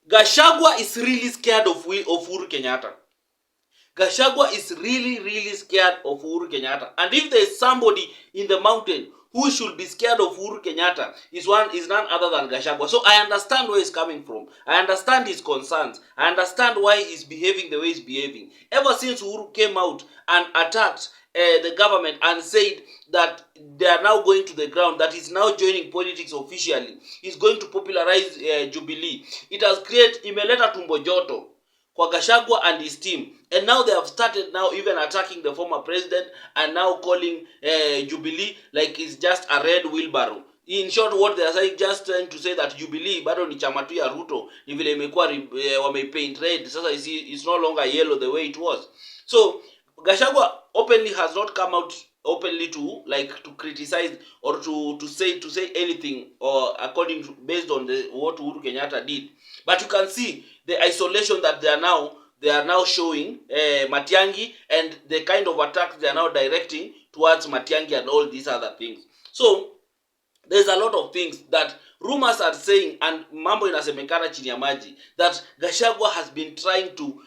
Gachagua is really scared of Uhuru Kenyatta. Gachagua is really scared of Uhuru Kenyatta. And if there is somebody in the mountain who should be scared of Uhuru Kenyatta, is none other than Gachagua. So I understand where he's coming from. I understand his concerns. I understand why he's behaving the way he's behaving. Ever since Uhuru came out and attacked the government and said that they are now going to the ground, that he's now joining politics officially, he's going to popularize Jubilee. It has created imeleta tumbo joto kwa Gachagua and his team, and now they have started now even attacking the former president and now calling Jubilee like it's just a red wheelbarrow. In short, what they are saying, just trying to say that Jubilee bado ni chama tu ya Ruto, ni vile imekuwa wamepaint red, sasa it's no longer yellow the way it was. So Gachagua openly has not come out openly to criticize or to say anything or according to, based on what Uhuru Kenyatta did. But you can see the isolation that they are now showing Matiang'i, and the kind of attacks they are now directing towards Matiang'i and all these other things. So there's a lot of things that rumors are saying, and mambo inasemekana chini ya maji, that Gachagua has been trying to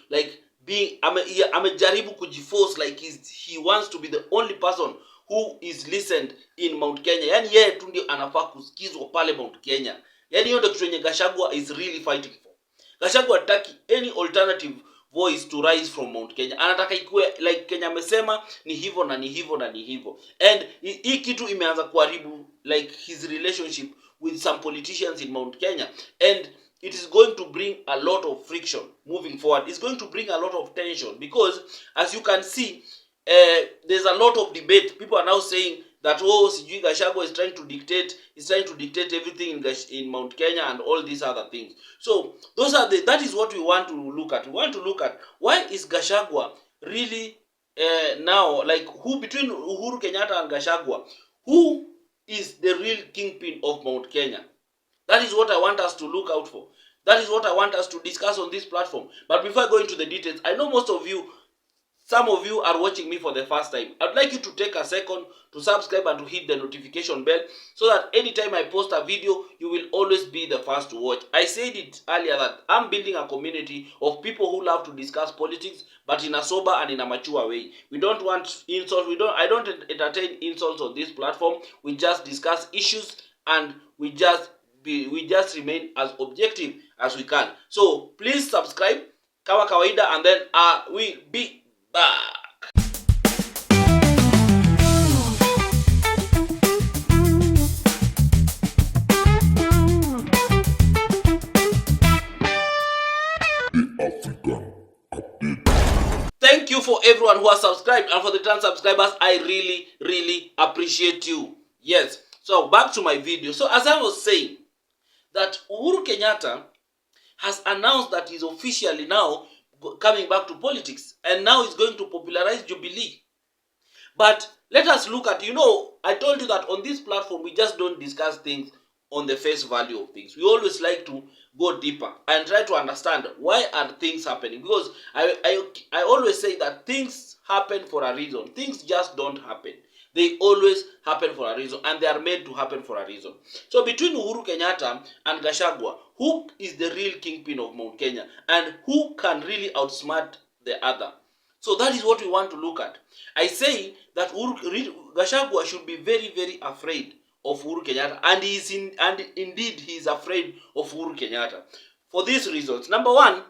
amejaribu kujiforce like he wants to be the only person who is listened in Mount Kenya. Yani yeye tu ndio anafaa kusikizwa pale Mount Kenya. Yani hiyo ndio kitu yenye Gachagua is really fighting for. Gachagua hataki any alternative voice to rise from Mount Kenya. Anataka ikue like Kenya amesema ni hivyo na ni hivyo na ni hivyo. And hii kitu imeanza kuharibu like his relationship with some politicians in Mount Kenya, and it is going to bring a lot of friction moving forward. It's going to bring a lot of tension because, as you can see, there's a lot of debate. People are now saying that sijui Gachagua is trying to dictate everything in Mount Kenya and all these other things. So that is what we want to look at. We want to look at why is Gachagua really now, like, who between Uhuru Kenyatta and Gachagua, who is the real kingpin of Mount Kenya? That is what I want us to look out for. That is what I want us to discuss on this platform. But before I go into the details, I know some of you are watching me for the first time. I'd like you to take a second to subscribe and to hit the notification bell so that anytime I post a video, you will always be the first to watch. I said it earlier that I'm building a community of people who love to discuss politics, but in a sober and in a mature way. We don't want insults. I don't entertain insults on this platform. We just discuss issues, and we just remain as objective as we can. So please subscribe kama kawaida, and then we'll be back. Thank you for everyone who has subscribed, and for the 10 subscribers, I really appreciate you. Yes. So back to my video. So as I was saying, that Uhuru Kenyatta has announced that he's officially now coming back to politics, and now he's going to popularize Jubilee. But let us look at, I told you that on this platform we just don't discuss things on the face value of things. We always like to go deeper and try to understand why are things happening, because I always say that things happen for a reason. Things just don't happen. They always happen for a reason, and they are made to happen for a reason. So between Uhuru Kenyatta and Gachagua, who is the real kingpin of Mount Kenya, and who can really outsmart the other? So that is what we want to look at. I say that Gachagua should be very afraid of Uhuru Kenyatta, and indeed he is afraid of Uhuru Kenyatta for these reasons. Number one,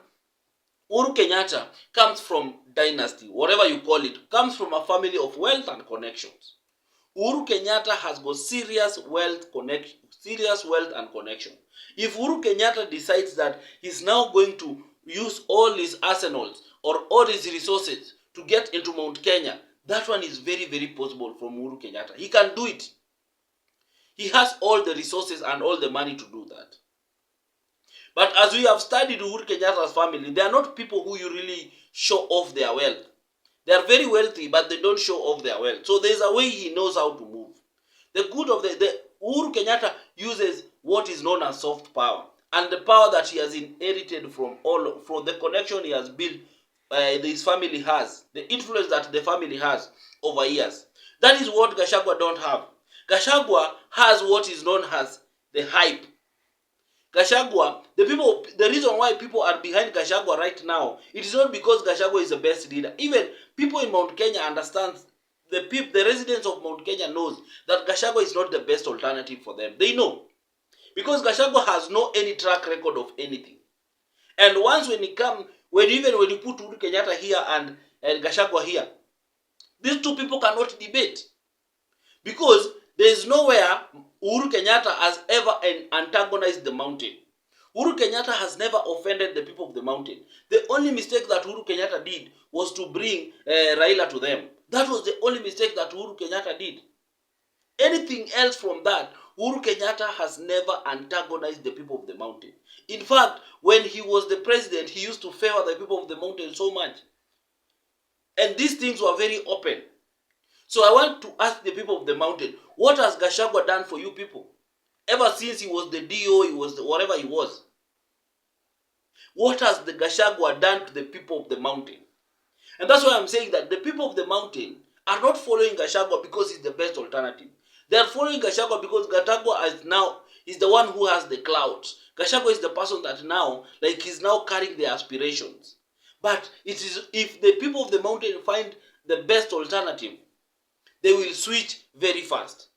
Uhuru Kenyatta comes from dynasty, whatever you call it, comes from a family of wealth and connections. Uhuru Kenyatta has got serious wealth and connection. If Uhuru Kenyatta decides that he's now going to use all his arsenals or all his resources to get into Mount Kenya, that one is very possible from Uhuru Kenyatta. He can do it. He has all the resources and all the money to do that. But as we have studied Uhuru Kenyatta's family, they are not people who you really show off their wealth. They are very wealthy, but they don't show off their wealth. So there's a way he knows how to move. The good of the Uhuru Kenyatta uses what is known as soft power, and the power that he has inherited from the connection he has built, his family has, the influence that the family has over years. That is what Gachagua don't have. Gachagua has what is known as the hype. Gachagua, the reason why people are behind Gachagua right now, it is not because Gachagua is the best leader. Even people in Mount Kenya understand, the residents of Mount Kenya knows that Gachagua is not the best alternative for them. They know. Because Gachagua has no any track record of anything. And once when you put Uhuru Kenyatta here and Gachagua here, these two people cannot debate. Because there is nowhere Uhuru Kenyatta has ever antagonized the mountain. Uhuru Kenyatta has never offended the people of the mountain. The only mistake that Uhuru Kenyatta did was to bring Raila to them. That was the only mistake that Uhuru Kenyatta did. Anything else from that, Uhuru Kenyatta has never antagonized the people of the mountain. In fact, when he was the president, he used to favor the people of the mountain so much. And these things were very open. So I want to ask the people of the mountain, what has Gachagua done for you people? Ever since he was the DO, he was whatever he was. What has the Gachagua done to the people of the mountain? And that's why I'm saying that the people of the mountain are not following Gachagua because he's the best alternative. They are following Gachagua because Gachagua is the one who has the clouds. Gachagua is the person that now, like, he's now carrying their aspirations. But it is, if the people of the mountain find the best alternative, they will switch very fast.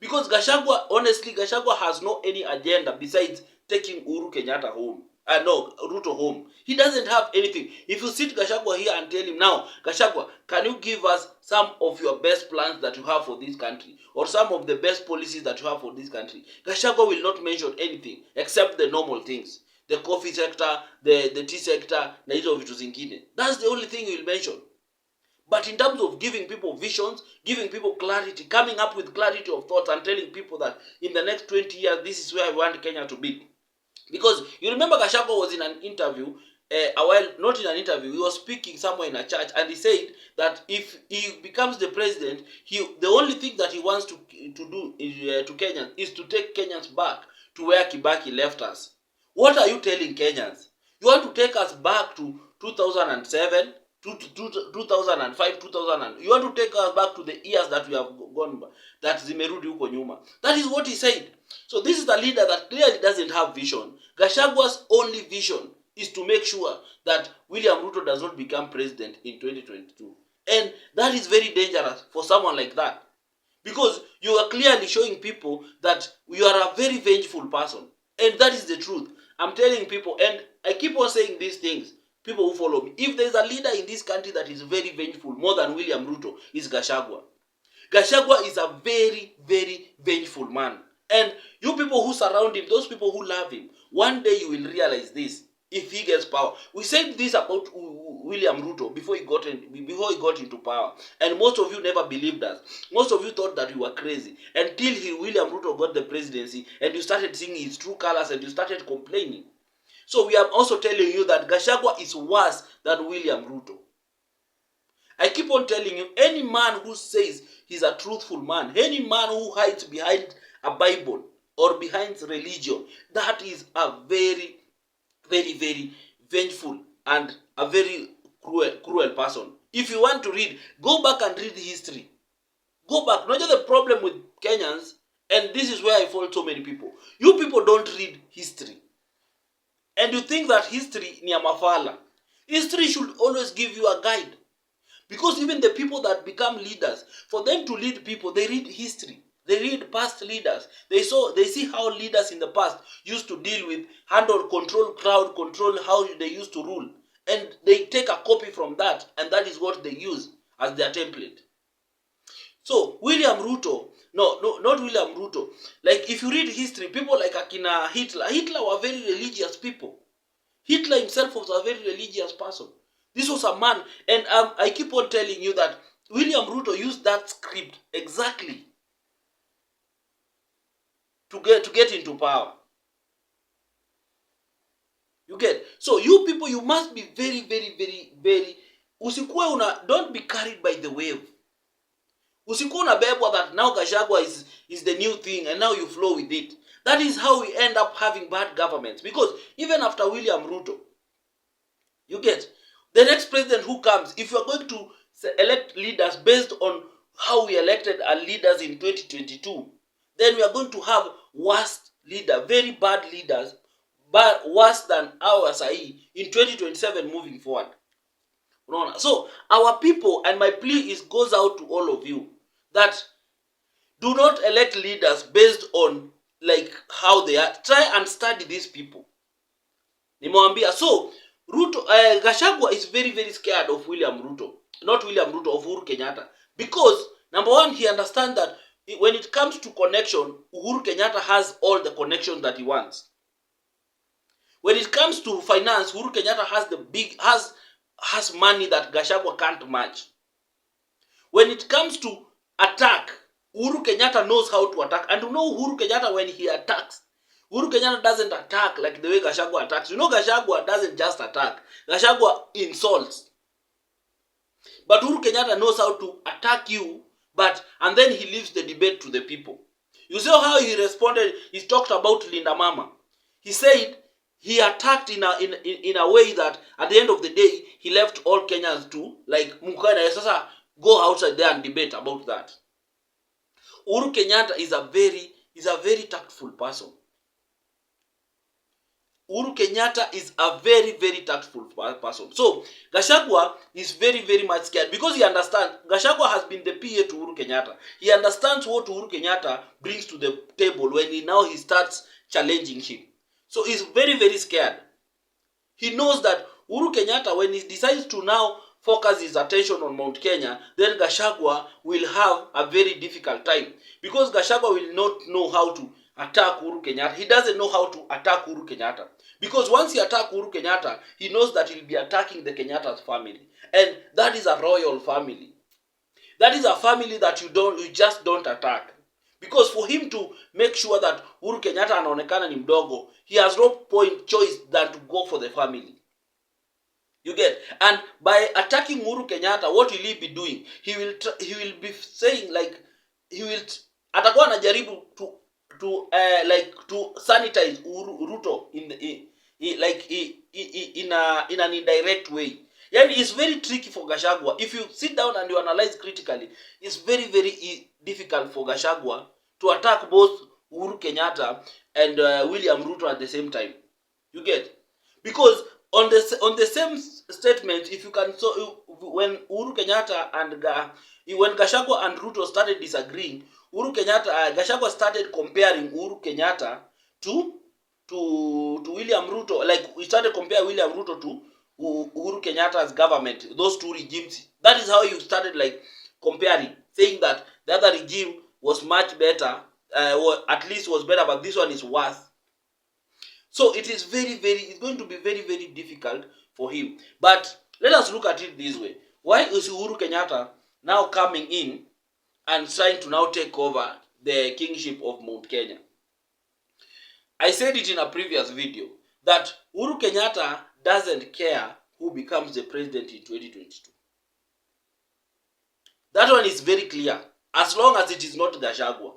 Because Gachagua, honestly, Gachagua has no any agenda besides taking Uhuru Kenyatta home. Ruto home. He doesn't have anything. If you sit Gachagua here and tell him, now, Gachagua, can you give us some of your best plans that you have for this country? Or some of the best policies that you have for this country? Gachagua will not mention anything except the normal things. The coffee sector, the tea sector, na hizo vitu zingine. That's the only thing he will mention. But in terms of giving people visions, giving people clarity, coming up with clarity of thoughts and telling people that in the next 20 years, this is where I want Kenya to be. Because you remember Gachagua was in an interview, not in an interview, he was speaking somewhere in a church, and he said that if he becomes the president, the only thing that he wants to do to Kenyans is to take Kenyans back to where Kibaki left us. What are you telling Kenyans? You want to take us back to 2007? 2005, 2000, you want to take us back to the years that we have gone, that zimerudi huko nyuma. That is what he said. So this is a leader that clearly doesn't have vision. Gachagua's only vision is to make sure that William Ruto does not become president in 2022. And that is very dangerous for someone like that. Because you are clearly showing people that you are a very vengeful person. And that is the truth. I'm telling people, and I keep on saying these things, people who follow me. If there is a leader in this country that is very vengeful, more than William Ruto, is Gachagua. Gachagua is a very, very vengeful man. And you people who surround him, those people who love him, one day you will realize this if he gets power. We said this about William Ruto before he got into power. And most of you never believed us. Most of you thought that we were crazy. Until William Ruto got the presidency and you started seeing his true colors and you started complaining. So we are also telling you that Gachagua is worse than William Ruto. I keep on telling you, any man who says he's a truthful man, any man who hides behind a Bible or behind religion, that is a very, very, very vengeful and a very cruel person. If you want to read, go back and read history. Go back. Not just the problem with Kenyans, and this is where I fault so many people. You people don't read history. And you think that history ni ya mafala. History should always give you a guide. Because even the people that become leaders, for them to lead people, they read history. They read past leaders. They see how leaders in the past used to deal with, handle, control crowd, control how they used to rule. And they take a copy from that, and that is what they use as their template. So, William Ruto, not William Ruto. Like, if you read history, people like Akina Hitler were very religious people. Hitler himself was a very religious person. This was a man, and I keep on telling you that William Ruto used that script exactly to get into power. You get? So you people, you must be very, very, very, very, don't be carried by the wave. Usikuwe unabebwa that now Gachagua is the new thing and now you flow with it. That is how we end up having bad governments. Because even after William Ruto, you get, the next president who comes, if you are going to elect leaders based on how we elected our leaders in 2022, then we are going to have worst leaders, very bad leaders but worse than ours in 2027 moving forward. So our people, and my plea is goes out to all of you, that do not elect leaders based on like how they are. Try and study these people. Nimewambia. So Ruto, Gachagua is very very scared of William Ruto, not William Ruto, of Uhuru Kenyatta, because number one, he understands that when it comes to connection, Uhuru Kenyatta has all the connections that he wants. When it comes to finance, Uhuru Kenyatta has money that Gachagua can't match. When it comes to attack, Uhuru Kenyatta knows how to attack. And you know Uhuru Kenyatta, when he attacks, Uhuru Kenyatta doesn't attack like the way Gachagua attacks. You know Gachagua doesn't just attack. Gachagua insults. But Uhuru Kenyatta knows how to attack you, and then he leaves the debate to the people. You see how he responded? He talked about Linda Mama. He said he attacked in a way that at the end of the day, he left all Kenyans to like Mukana sasa go outside there and debate about that. Uhuru Kenyatta is a very tactful person. Uhuru Kenyatta is a very very tactful person. So Gachagua is very very much scared because he understands Gachagua has been the PA to Uhuru Kenyatta. He understands what Uhuru Kenyatta brings to the table when he starts challenging him. So he's very very scared. He knows that Uhuru Kenyatta, when he decides to now focus his attention on Mount Kenya, then Gachagua will have a very difficult time, because Gachagua will not know how to attack Uhuru Kenyatta. He doesn't know how to attack Uhuru Kenyatta, because once he attacks Uhuru Kenyatta, he knows that he'll be attacking the Kenyatta's family, and that is a royal family. That is a family that you just don't attack. Because for him to make sure that Uhuru Kenyatta anaonekana ni mdogo, he has no choice than to go for the family. You get? And by attacking Uhuru Kenyatta, what will he be doing? He will be saying like atakuwa anajaribu to sanitize Ruto in an indirect way. Yani it's very tricky for Gachagua. If you sit down and you analyze critically, it's very very difficult for Gachagua to attack both Uhuru Kenyatta and William Ruto at the same time. You get? Because on the same statement, if you can, so when Uhuru Kenyatta and when Gachagua and Ruto started disagreeing, Gachagua started comparing Uhuru Kenyatta to William Ruto. Like we started comparing William Ruto to Uhuru Kenyatta's government, those two regimes. That is how you started like comparing, saying that the other regime was much better, or at least was better, but this one is worse. So it's going to be very very difficult for him. But let us look at it this way. Why is Uhuru Kenyatta now coming in and trying to now take over the kingship of Mount Kenya? I said it in a previous video that Uhuru Kenyatta doesn't care who becomes the president in 2022. That one is very clear, as long as it is not Gachagua.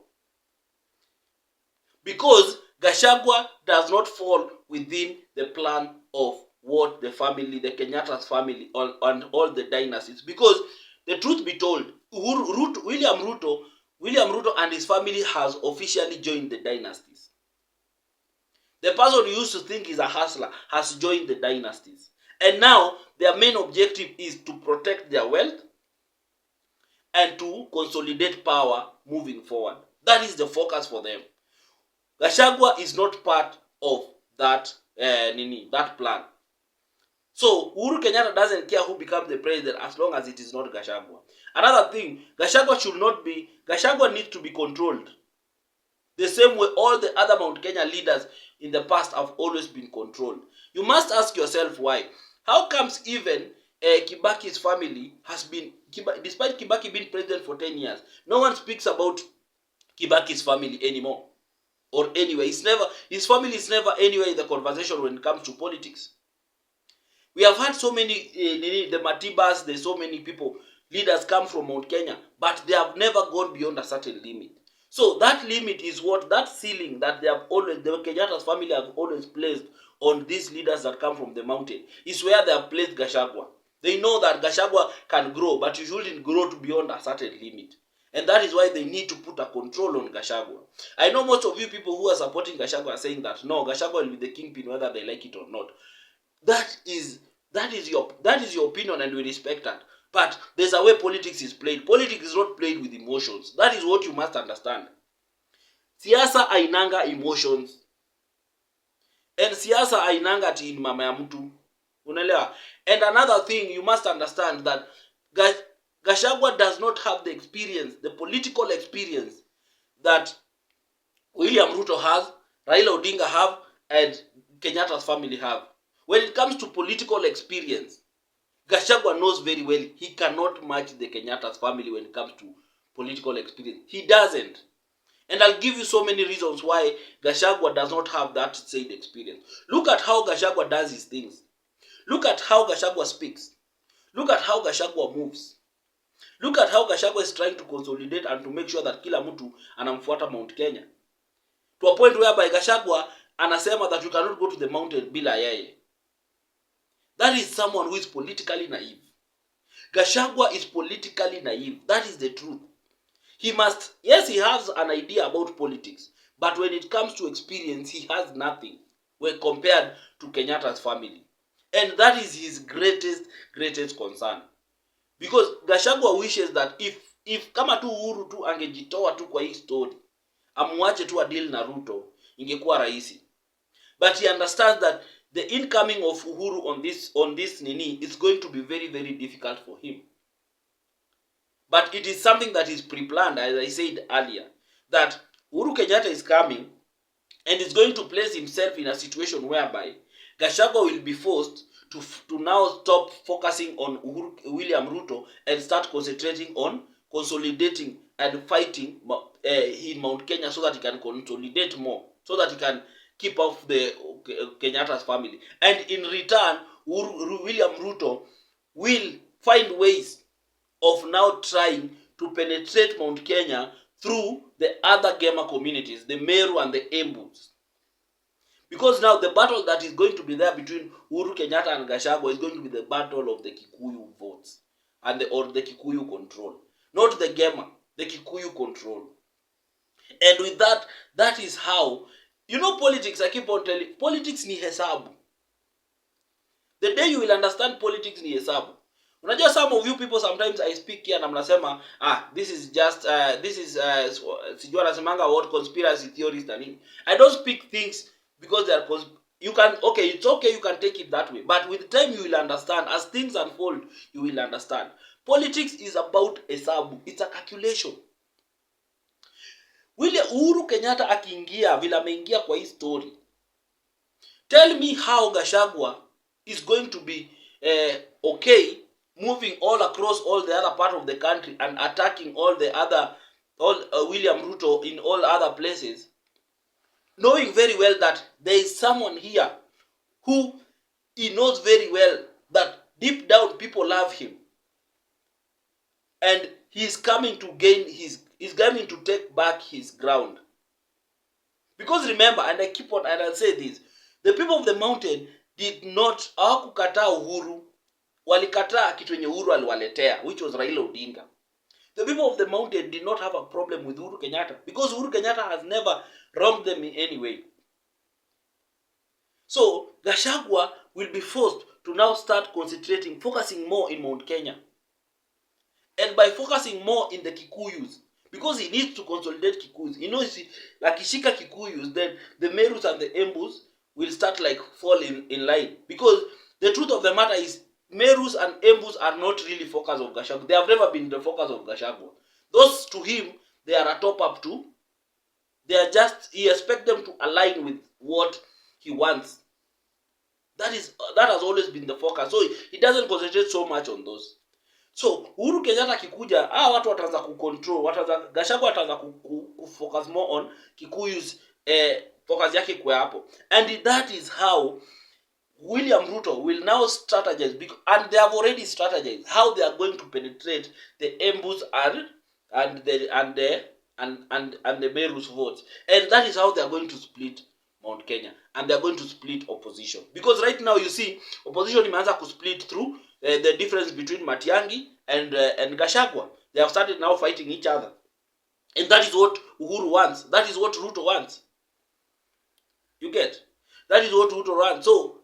Because Gachagua does not fall within the plan of what the Kenyatta's family, and all the dynasties. Because the truth be told, William Ruto and his family has officially joined the dynasties. The person you used to think is a hustler has joined the dynasties. And now their main objective is to protect their wealth and to consolidate power moving forward. That is the focus for them. Gachagua is not part of that plan. So Uhuru Kenyatta doesn't care who becomes the president as long as it is not Gachagua. Another thing, Gachagua needs to be controlled. The same way all the other Mount Kenya leaders in the past have always been controlled. You must ask yourself why. How comes even Kibaki's family has been, despite Kibaki being president for 10 years, no one speaks about Kibaki's family anymore? Or anyway, his family is never anywhere in the conversation when it comes to politics. We have had so many, the Matibas, there's so many people, leaders come from Mount Kenya, but they have never gone beyond a certain limit. So that limit is that ceiling that the Kenyatta's family have always placed on these leaders that come from the mountain, is where they have placed Gachagua. They know that Gachagua can grow, but you shouldn't grow to beyond a certain limit. And that is why they need to put a control on Gachagua. I know most of you people who are supporting Gachagua are saying that no, Gachagua will be the kingpin whether they like it or not. That is your opinion, and we respect that. But there's a way politics is played. Politics is not played with emotions. That is what you must understand. Siasa ainanga emotions. And siasa ainanga ati in mama ya mtu. Unaelewa? And another thing you must understand that Gachagua does not have the experience, the political experience that William Ruto has, Raila Odinga have, and Kenyatta's family have. When it comes to political experience, Gachagua knows very well he cannot match the Kenyatta's family when it comes to political experience. He doesn't. And I'll give you so many reasons why Gachagua does not have that same experience. Look at how Gachagua does his things. Look at how Gachagua speaks. Look at how Gachagua moves. Look at how Gachagua is trying to consolidate and to make sure that kila mtu anamfuata Mount Kenya. To a point whereby Gachagua anasema that you cannot go to the mountain bila yeye. That is someone who is politically naive. Gachagua is politically naive. That is the truth. He has an idea about politics, but when it comes to experience, he has nothing when compared to Kenyatta's family. And that is his greatest concern. Because Gachagua wishes that if kama tu Uhuru tu angejitoa tu kwa hii story, amwache tu deal na Ruto, ingekuwa rahisi. But he understands that the incoming of Uhuru on this nini is going to be very, very difficult for him. But it is something that is pre-planned, as I said earlier, that Uhuru Kenyatta is coming and is going to place himself in a situation whereby Gachagua will be forced to now stop focusing on William Ruto and start concentrating on consolidating and fighting in Mount Kenya so that he can consolidate more, so that he can keep off the Kenyatta's family. And in return, William Ruto will find ways of now trying to penetrate Mount Kenya through the other Gema communities, the Meru and the Embus. Because now the battle that is going to be there between Uhuru Kenyatta and Gachagua is going to be the battle of the Kikuyu votes and the Kikuyu control. Not the Gema, the Kikuyu control. And with that is how, politics, I keep on telling, politics ni hesabu. The day you will understand politics ni hesabu. Unajua, some of you people, sometimes I speak here and mnasema, this is sijua nasemanga what conspiracy theories na nini. I don't speak things because they are it's okay, you can take it that way. But with time you will understand. As things unfold, you will understand. Politics is about hesabu. It's a calculation. Uhuru Kenyatta akiingia vile ameingia kwa hii story. Tell me how Gachagua is going to be okay moving all across all the other part of the country and attacking William Ruto in all other places, knowing very well that there is someone here who he knows very well that deep down people love him, and he's coming to take back his ground. Because remember, and I keep on and I'll say this, the people of the mountain did not hawakukataa Uhuru, walikataa kitu yenye Uhuru aliwaletea, which was Raila Odinga. The people of the mountain did not have a problem with Uhuru Kenyatta because Uhuru Kenyatta has never wronged them in any way. So Gachagua will be forced to now start focusing more in Mount Kenya. And by focusing more in the Kikuyus, because he needs to consolidate Kikuyus. He knows like Ishika Kikuyus, then the Merus and the Embus will start fall in line. Because the truth of the matter is, Merus and Embus are not really focus of Gachagua. They have never been the focus of Gachagua. Those to him, they are a top-up too. He expects them to align with what he wants. That has always been the focus. So he doesn't concentrate so much on those. So Uhuru Kenyatta kikuja, watu wataanza kucontrol, Gachagua ataanza kufocus more on Kikuyus, focus yake kwa hapo. And that is how William Ruto will now strategize, and they have already strategized how they are going to penetrate the Embus and the Merus votes. And that is how they are going to split Mount Kenya, and they are going to split opposition. Because right now you see opposition imeanza to split through the difference between Matiang'i and Gachagua. They have started now fighting each other. And that is what Uhuru wants. That is what Ruto wants. You get? That is what Ruto wants. So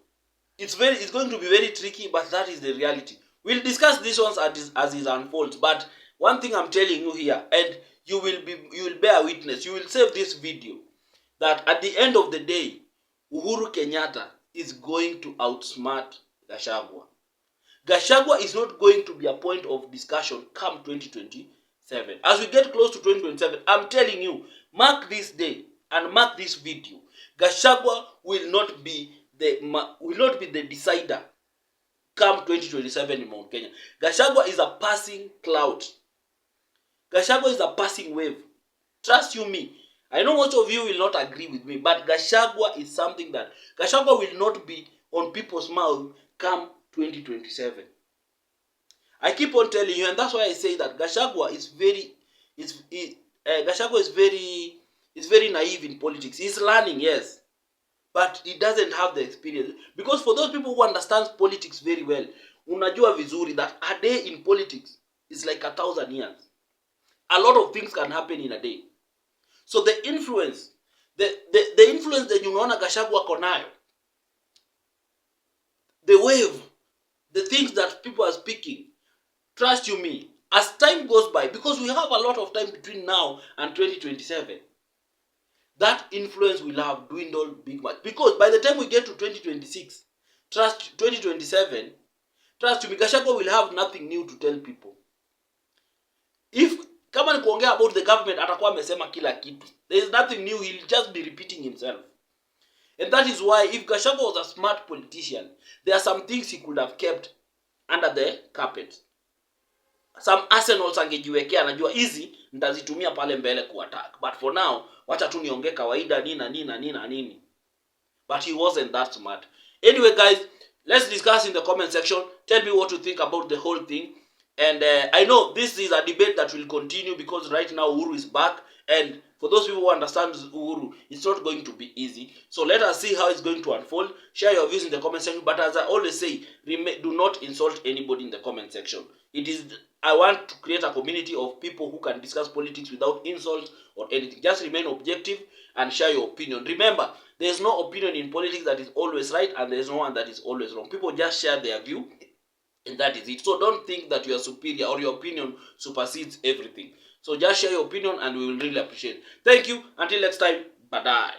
it's going to be very tricky, but that is the reality. We'll discuss these ones as it unfolds. But one thing I'm telling you here, and you will bear witness, you will save this video, that at the end of the day, Uhuru Kenyatta is going to outsmart Gachagua. Gachagua is not going to be a point of discussion come 2027. As we get close to 2027, I'm telling you, mark this day and mark this video. Gachagua will not be the decider come 2027 in Mount Kenya. Gachagua is a passing cloud. Gachagua is a passing wave. Trust you me. I know most of you will not agree with me, but Gachagua is something that Gachagua will not be on people's mouth come 2027. I keep on telling you, and that's why I say that Gachagua is very naive in politics. He's learning, yes, but he doesn't have the experience. Because for those people who understand politics very well, unajua vizuri that a day in politics is like 1,000 years. A lot of things can happen in a day. So the influence, the influence that unaona Gachagua konayo, the wave, the things that people are speaking, trust you me, as time goes by, because we have a lot of time between now and 2027, that influence will have dwindled big much. Because by the time we get to 2026, 2027, trust you me, Gachagua will have nothing new to tell people. If kama ni kuongea about the government, atakuwa amesema kila kitu. There is nothing new, he'll just be repeating himself. And that is why if Gachagua was a smart politician, there are some things he could have kept under the carpet. Some arsenals angejiwekea, anajua hizi nitazitumia pale mbele kuattack. But for now, wacha tu niongee kawaida nini. But he wasn't that smart. Anyway guys, let's discuss in the comment section. Tell me what you think about the whole thing. And I know this is a debate that will continue because right now Uhuru is back. And for those people who understand Uhuru, it's not going to be easy. So let us see how it's going to unfold. Share your views in the comment section. But as I always say, do not insult anybody in the comment section. I want to create a community of people who can discuss politics without insult or anything. Just remain objective and share your opinion. Remember, there is no opinion in politics that is always right, and there is no one that is always wrong. People just share their view, and that is it. So don't think that you are superior or your opinion supersedes everything. So just share your opinion and we will really appreciate it. Thank you. Until next time. Bye-bye.